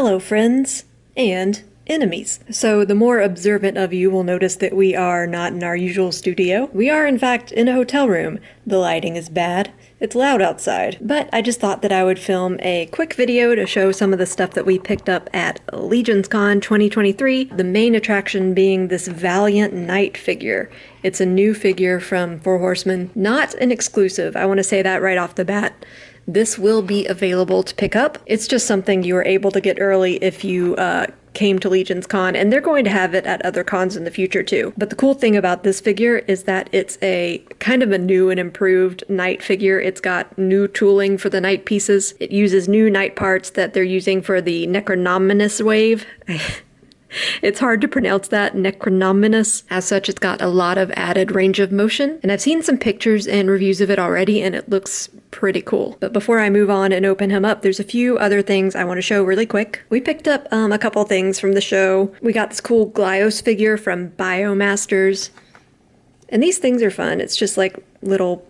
Hello friends and enemies. So the more observant of you will notice that we are not in our usual studio. We are in fact in a hotel room. The lighting is bad. It's loud outside. But I just thought that I would film a quick video to show some of the stuff that we picked up at LegionsCon 2023. The main attraction being this Valiant Knight figure. It's a new figure from Four Horsemen. Not an exclusive. I want to say that right off the bat. This will be available to pick up. It's just something you were able to get early if you came to LegionsCon, and they're going to have it at other cons in the future too. But the cool thing about this figure is that it's a kind of a new and improved knight figure. It's got new tooling for the knight pieces. It uses new knight parts that they're using for the Necronominous wave. It's hard to pronounce that, Necronominous. As such, it's got a lot of added range of motion, and I've seen some pictures and reviews of it already, and it looks pretty cool. But before I move on and open him up, there's a few other things I want to show really quick. We picked up a couple things from the show. We got this cool Glyos figure from Biomasters, and these things are fun. It's just like little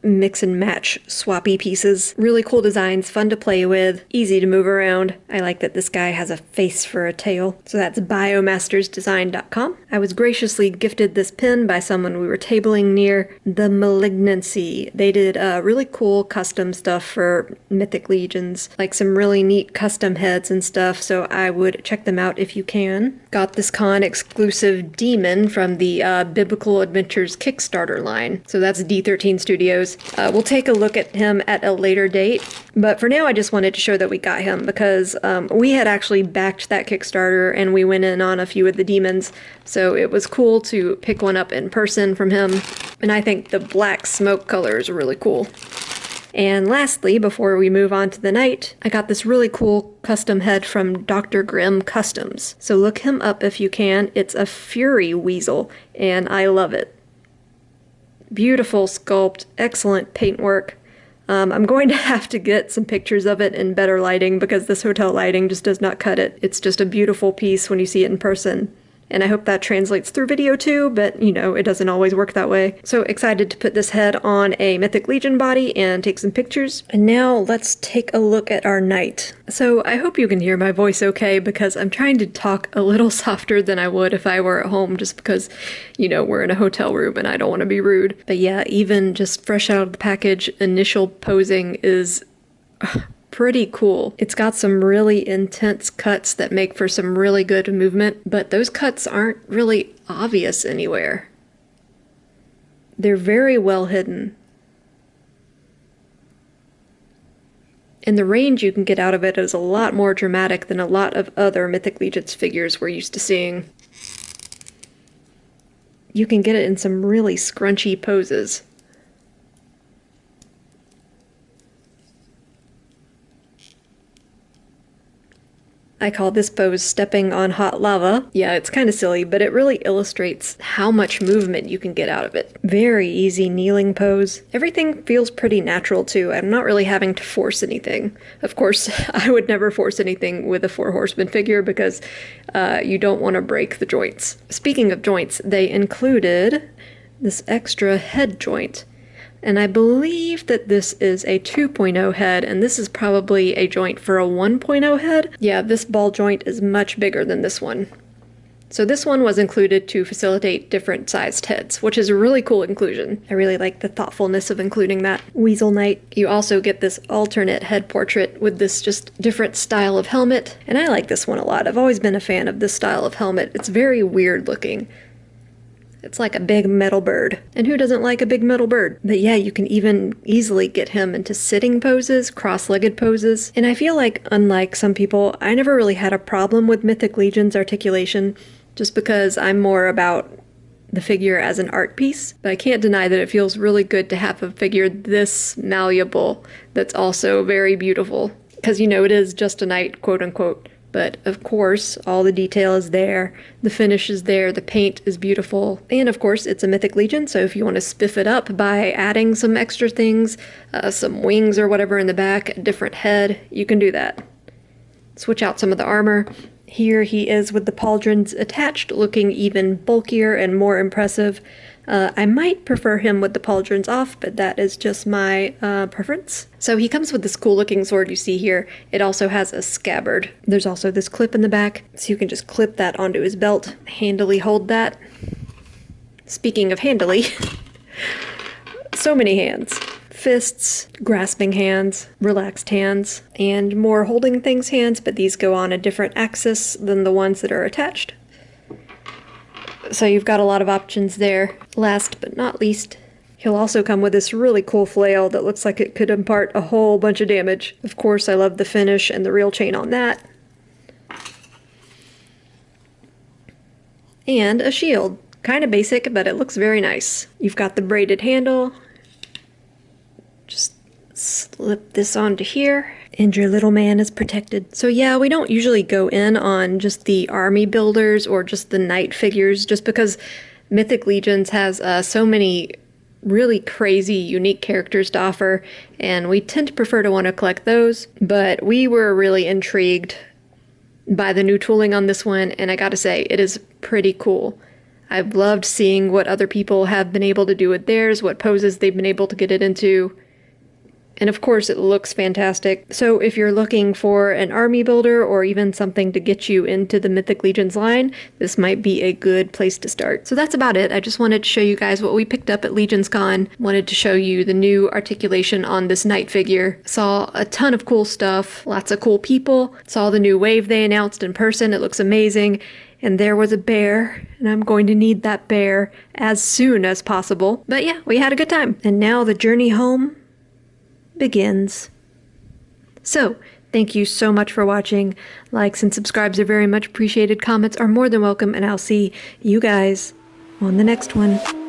mix and match swappy pieces. Really cool designs, fun to play with, easy to move around. I like that this guy has a face for a tail. So that's biomastersdesign.com. I was graciously gifted this pin by someone we were tabling near, The Malignancy. They did really cool custom stuff for Mythic Legions, like some really neat custom heads and stuff, so I would check them out if you can. Got this con exclusive demon from the Biblical Adventures Kickstarter line. So that's D13 Studios. We'll take a look at him at a later date, but for now I just wanted to show that we got him because we had actually backed that Kickstarter and we went in on a few of the demons, so it was cool to pick one up in person from him, and I think the black smoke color is really cool. And lastly, before we move on to the knight, I got this really cool custom head from Dr. Grimm Customs. So look him up if you can. It's a Fury Weasel, and I love it. Beautiful sculpt, excellent paintwork. I'm going to have to get some pictures of it in better lighting because this hotel lighting just does not cut it. It's just a beautiful piece when you see it in person. And I hope that translates through video too, but you know, it doesn't always work that way. So excited to put this head on a Mythic Legion body and take some pictures. And now let's take a look at our knight. So I hope you can hear my voice okay because I'm trying to talk a little softer than I would if I were at home just because, you know, we're in a hotel room and I don't want to be rude. But yeah, even just fresh out of the package, initial posing is pretty cool. It's got some really intense cuts that make for some really good movement, but those cuts aren't really obvious anywhere. They're very well hidden. And the range you can get out of it is a lot more dramatic than a lot of other Mythic Legions figures we're used to seeing. You can get it in some really scrunchy poses. I call this pose stepping on hot lava. Yeah, it's kind of silly, but it really illustrates how much movement you can get out of it. Very easy kneeling pose. Everything feels pretty natural too. I'm not really having to force anything. Of course, I would never force anything with a Four Horsemen figure because you don't want to break the joints. Speaking of joints, they included this extra head joint. And I believe that this is a 2.0 head, and this is probably a joint for a 1.0 head. Yeah, this ball joint is much bigger than this one. So this one was included to facilitate different sized heads, which is a really cool inclusion. I really like the thoughtfulness of including that. Weasel Knight. You also get this alternate head portrait with this just different style of helmet, and I like this one a lot. I've always been a fan of this style of helmet. It's very weird looking. It's like a big metal bird. And who doesn't like a big metal bird? But yeah, you can even easily get him into sitting poses, cross-legged poses. And I feel like, unlike some people, I never really had a problem with Mythic Legion's articulation, just because I'm more about the figure as an art piece. But I can't deny that it feels really good to have a figure this malleable that's also very beautiful. Because, you know, it is just a knight, quote-unquote. But of course, all the detail is there, the finish is there, the paint is beautiful, and of course it's a Mythic Legion, so if you want to spiff it up by adding some extra things, some wings or whatever in the back, a different head, you can do that. Switch out some of the armor. Here he is with the pauldrons attached, looking even bulkier and more impressive. I might prefer him with the pauldrons off, but that is just my preference. So he comes with this cool looking sword you see here. It also has a scabbard. There's also this clip in the back, so you can just clip that onto his belt, handily hold that. Speaking of handily, so many hands. Fists, grasping hands, relaxed hands, and more holding things hands, but these go on a different axis than the ones that are attached. So you've got a lot of options there. Last but not least, he'll also come with this really cool flail that looks like it could impart a whole bunch of damage. Of course, I love the finish and the real chain on that. And a shield. Kind of basic, but it looks very nice. You've got the braided handle. Just slip this onto here, and your little man is protected. So yeah, we don't usually go in on just the army builders or just the knight figures, just because Mythic Legions has so many really crazy, unique characters to offer, and we tend to prefer to want to collect those. But we were really intrigued by the new tooling on this one, and I gotta say, it is pretty cool. I've loved seeing what other people have been able to do with theirs, what poses they've been able to get it into. And of course, it looks fantastic. So if you're looking for an army builder or even something to get you into the Mythic Legions line, this might be a good place to start. So that's about it. I just wanted to show you guys what we picked up at LegionsCon. Wanted to show you the new articulation on this knight figure. Saw a ton of cool stuff, lots of cool people. Saw the new wave they announced in person. It looks amazing. And there was a bear, and I'm going to need that bear as soon as possible. But yeah, we had a good time. And now the journey home begins. So, thank you so much for watching. Likes and subscribes are very much appreciated. Comments are more than welcome, and I'll see you guys on the next one.